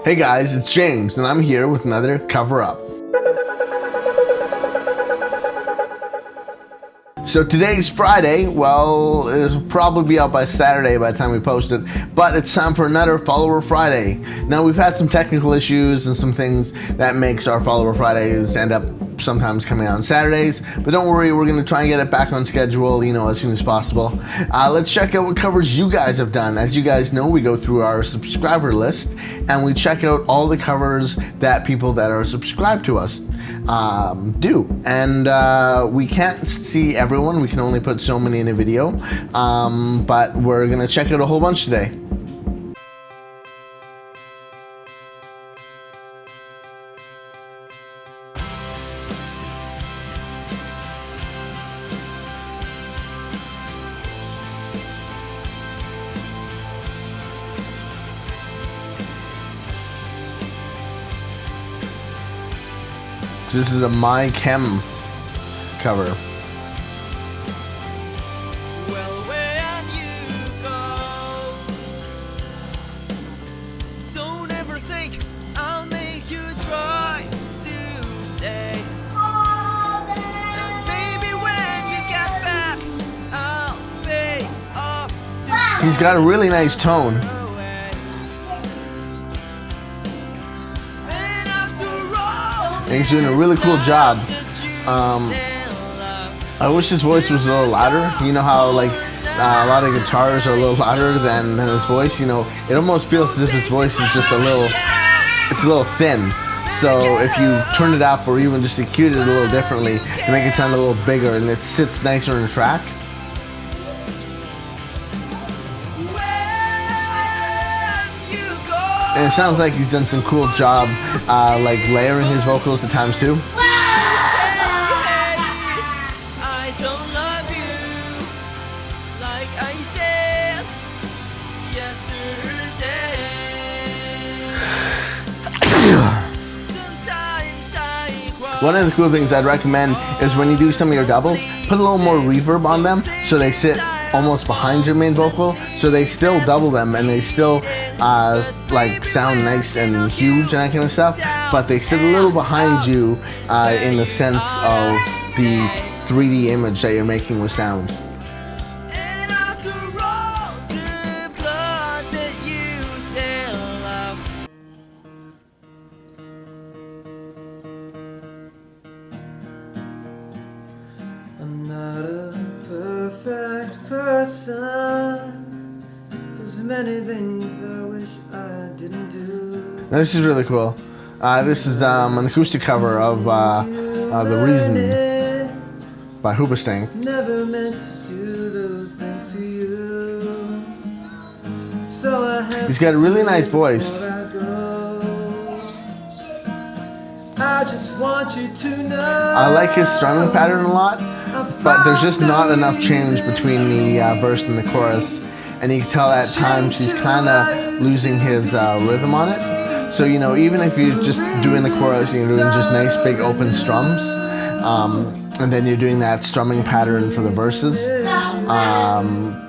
Hey guys, it's James, and I'm here with another Cover Up. So today's Friday. Well, it'll probably be out by Saturday by the time we post it, but it's time for another Follower Friday. Now, we've had some technical issues and some things that makes our Follower Fridays end up sometimes coming out on Saturdays, but don't worry, we're going to try and get it back on schedule, as soon as possible. Let's check out what covers you guys have done. As you guys know, we go through our subscriber list and we check out all the covers that people that are subscribed to us do. And we can't see everyone, we can only put so many in a video, but we're going to check out a whole bunch today. This is a My Chem cover. Well, when you go, don't ever think I'll make you try to stay. And maybe when you get back, I'll pay off to He's got a really nice tone. And he's doing a really cool job. I wish his voice was a little louder. You know how a lot of guitars are a little louder than his voice. It almost feels as if his voice is just a little thin. So if you turn it up or even just EQ it a little differently to make it sound a little bigger and it sits nicer in the track. And it sounds like he's done some cool job, layering his vocals at times too. I don't love you like I did yesterday. Sometimes I cry. One of the cool things I'd recommend is when you do some of your doubles, put a little more reverb on them so they sit almost behind your main vocal, so they still double them and they still sound nice and huge and that kind of stuff, but they sit a little behind you in the sense of the 3D image that you're making with sound. And after all the blood that you still love. I'm not a perfect person. There's many things I wish I didn't do. Now, this is really cool. This is an acoustic cover of The Reason by Hoobastank. Never meant to do those things to you. So I have He's got a really nice voice. I just want you to know. I like his strumming pattern a lot, but there's just not enough change between the verse and the chorus. And you can tell at times he's kind of losing his rhythm on it. So, even if you're just doing the chorus and you're doing just nice big open strums, and then you're doing that strumming pattern for the verses,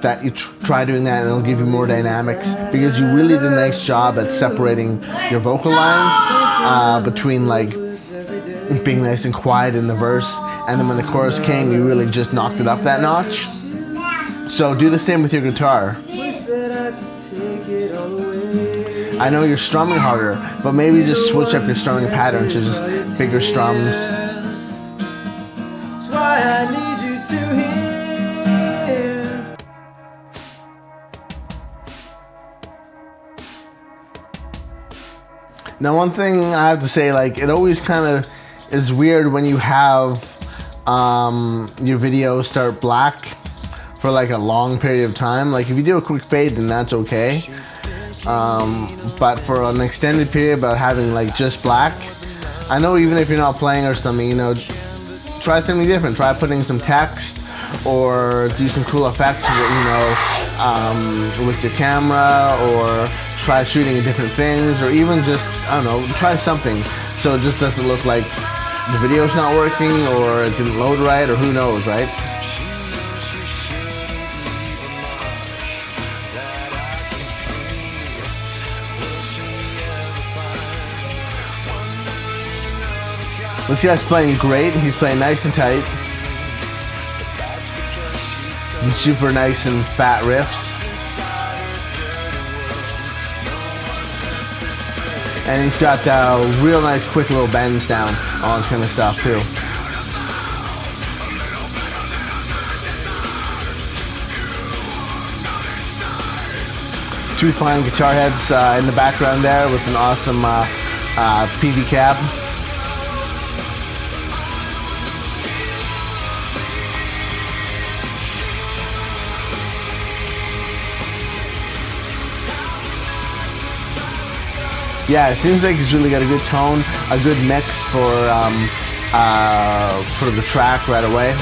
that you try doing that and it'll give you more dynamics, because you really did a nice job at separating your vocal lines between being nice and quiet in the verse, and then when the chorus came, you really just knocked it up that notch. So do the same with your guitar. I know you're strumming harder, but maybe just switch up your strumming pattern to just bigger strums. That's why I need you to hear. Now, one thing I have to say, it always kind of is weird when you have your video start black for a long period of time. If you do a quick fade, then that's okay. But for an extended period, about having just black, I know even if you're not playing or something, try something different. Try putting some text or do some cool effects, with your camera, or try shooting different things, or even just, I don't know, try something so it just doesn't look like the video's not working or it didn't load right, or who knows, right? This guy's playing great. He's playing nice and tight. And super nice and fat riffs. And he's got real nice quick little bends down. All this kind of stuff too. Two fine guitar heads in the background there with an awesome PV cab. Yeah, it seems like he's really got a good tone, a good mix for the track right away.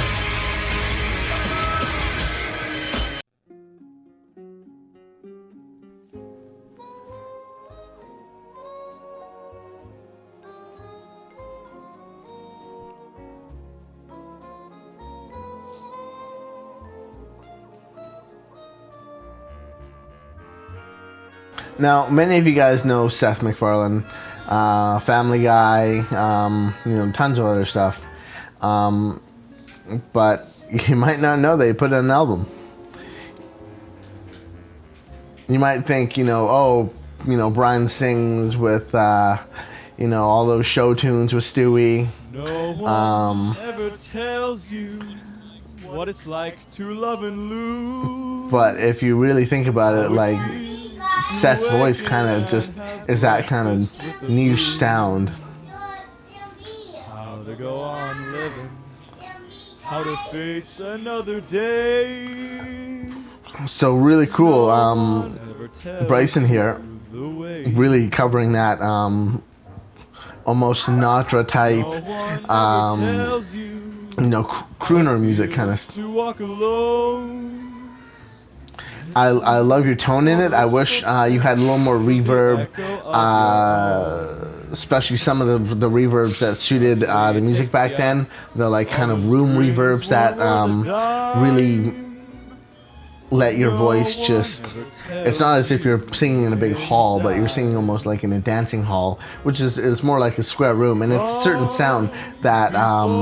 Now, many of you guys know Seth MacFarlane, Family Guy, tons of other stuff. But you might not know they put out an album. You might think, Brian sings with, all those show tunes with Stewie. No one ever tells you what it's like to love and lose. But if you really think about it, like, Seth's voice kind of just is that kind of niche sound. How to go on living, how to face another day. So really cool. Bryson here, really covering that almost Sinatra type, crooner music kind of. I love your tone in it. I wish you had a little more reverb, especially some of the reverbs that suited the music back then. The like kind of room reverbs that really let your voice just. It's not as if you're singing in a big hall, but you're singing almost like in a dancing hall, which is more like a square room, and it's a certain sound that that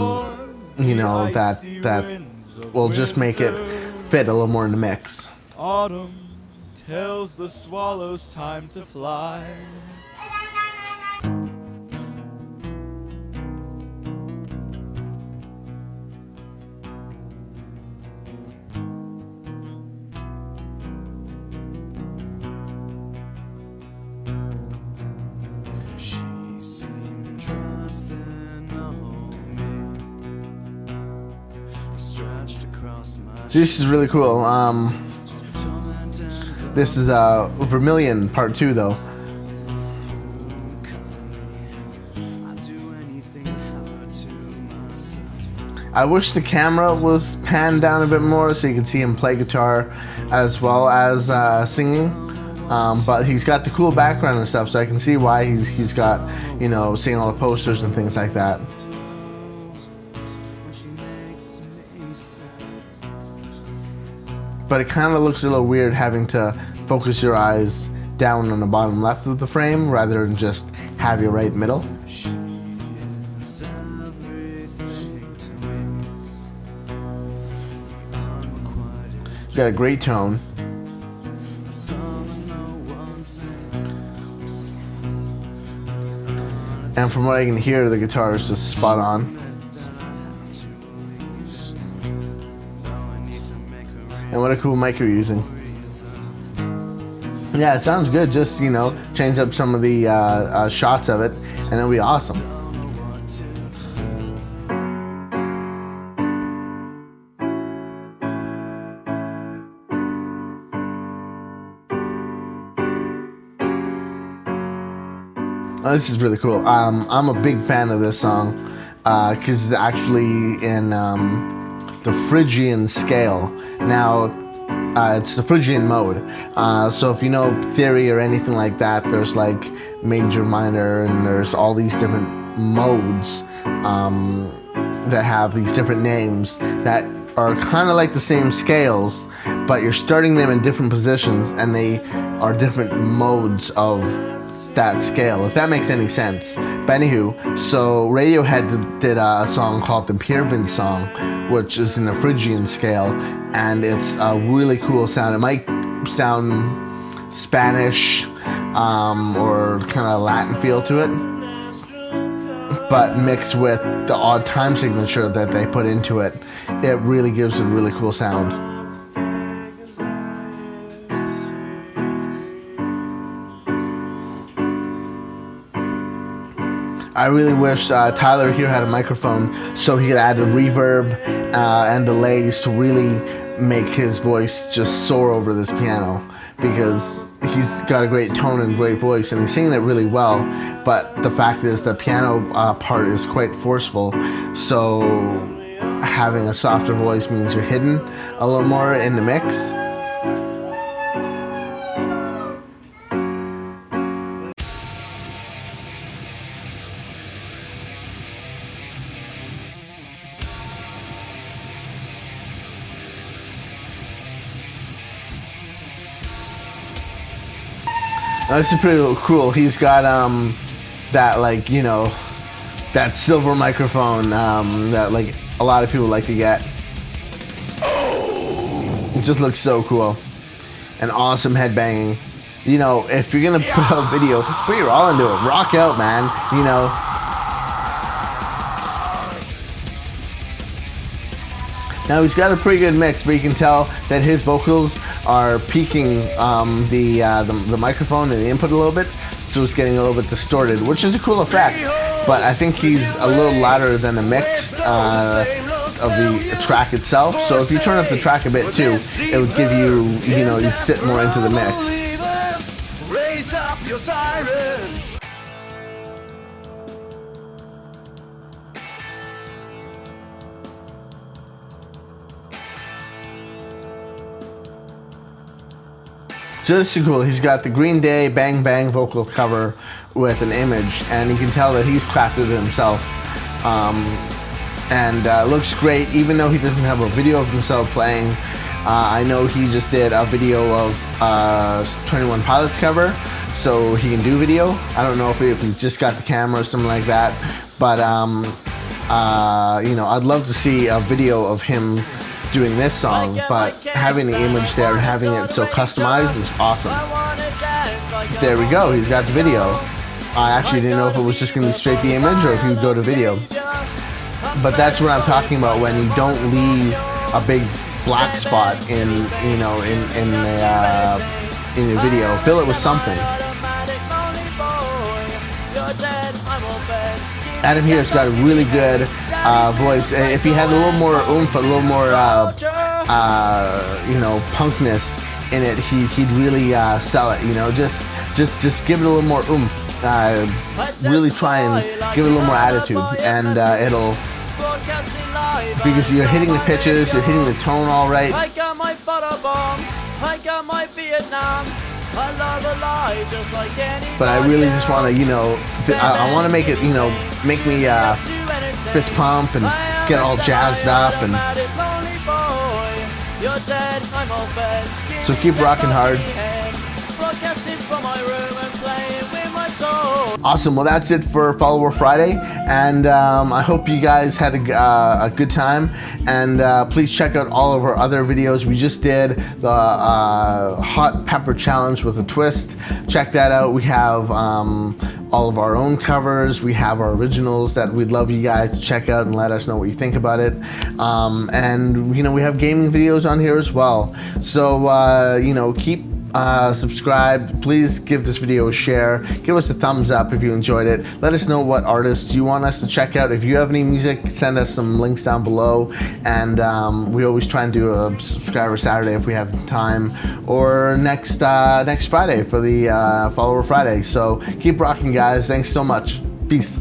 will just make it fit a little more in the mix. Autumn tells the swallows time to fly. She seemed trusting on me, stretched across my. This is really cool. This is Vermilion Part 2 though. I wish the camera was panned down a bit more so you could see him play guitar as well as singing. But he's got the cool background and stuff, so I can see why he's got, seeing all the posters and things like that. But it kind of looks a little weird having to focus your eyes down on the bottom left of the frame rather than just have your right middle. You got a great tone. And from what I can hear, the guitar is just spot on. And what a cool mic you're using. Yeah, it sounds good. Just, change up some of the shots of it, and it'll be awesome. Oh, this is really cool. I'm a big fan of this song because it's actually in the Phrygian scale. Now, it's the Phrygian mode. So if you know theory or anything like that, there's like major, minor, and there's all these different modes that have these different names that are kind of like the same scales, but you're starting them in different positions, and they are different modes of that scale, if that makes any sense. But anywho, so Radiohead did a song called the Pyramid Song, which is in the Phrygian scale, and it's a really cool sound. It might sound Spanish or kind of Latin feel to it, but mixed with the odd time signature that they put into it, it really gives it a really cool sound. I really wish Tyler here had a microphone so he could add the reverb and delays to really make his voice just soar over this piano, because he's got a great tone and great voice and he's singing it really well, but the fact is the piano part is quite forceful, so having a softer voice means you're hidden a little more in the mix. This is pretty cool. He's got that, like, you know, that silver microphone that like a lot of people like to get. It just looks so cool. And awesome headbanging. You know, if you're gonna put out video, put your all into it. Rock out, man. You know. Now he's got a pretty good mix, but you can tell that his vocals are peaking the microphone and the input a little bit, so it's getting a little bit distorted, which is a cool effect. But I think he's a little louder than the mix of the track itself. So if you turn up the track a bit too, it would give you, you know, you sit more into the mix. Raise up your sirens. So this is cool. He's got the Green Day Bang Bang vocal cover with an image, and you can tell that he's crafted it himself. And looks great, even though he doesn't have a video of himself playing. I know he just did a video of 21 Pilots cover, so he can do video. I don't know if he just got the camera or something like that, but you know, I'd love to see a video of him doing this song, but having the image there and having it so customized is awesome. There we go, he's got the video. I actually didn't know if it was just going to be straight the image or if you would go to video. But that's what I'm talking about, when you don't leave a big black spot in, you know, in your video. Fill it with something. Adam here's got a really good voice. If he had a little more oomph, a little more, you know, punkness in it, he'd really sell it. You know, just give it a little more oomph. Really try and give it a little more attitude, and it'll, because you're hitting the pitches, you're hitting the tone all right. I got my Butterbomb, I got my Vietnam. I love a lie just like anybody. But I really just want to, you know, I want to make it, you know, make me fist pump and get all jazzed up, and so keep rocking hard. Awesome. Well, that's it for Follower Friday, and I hope you guys had a good time. And please check out all of our other videos. We just did the hot pepper challenge with a twist. Check that out. We have all of our own covers. We have our originals that we'd love you guys to check out and let us know what you think about it. And you know, we have gaming videos on here as well. So you know, keep subscribe. Please give this video a share. Give us a thumbs up if you enjoyed it. Let us know what artists you want us to check out. If you have any music, send us some links down below. And we always try and do a subscriber Saturday if we have time, or next Friday for the Follower Friday. So keep rocking, guys. Thanks so much. Peace.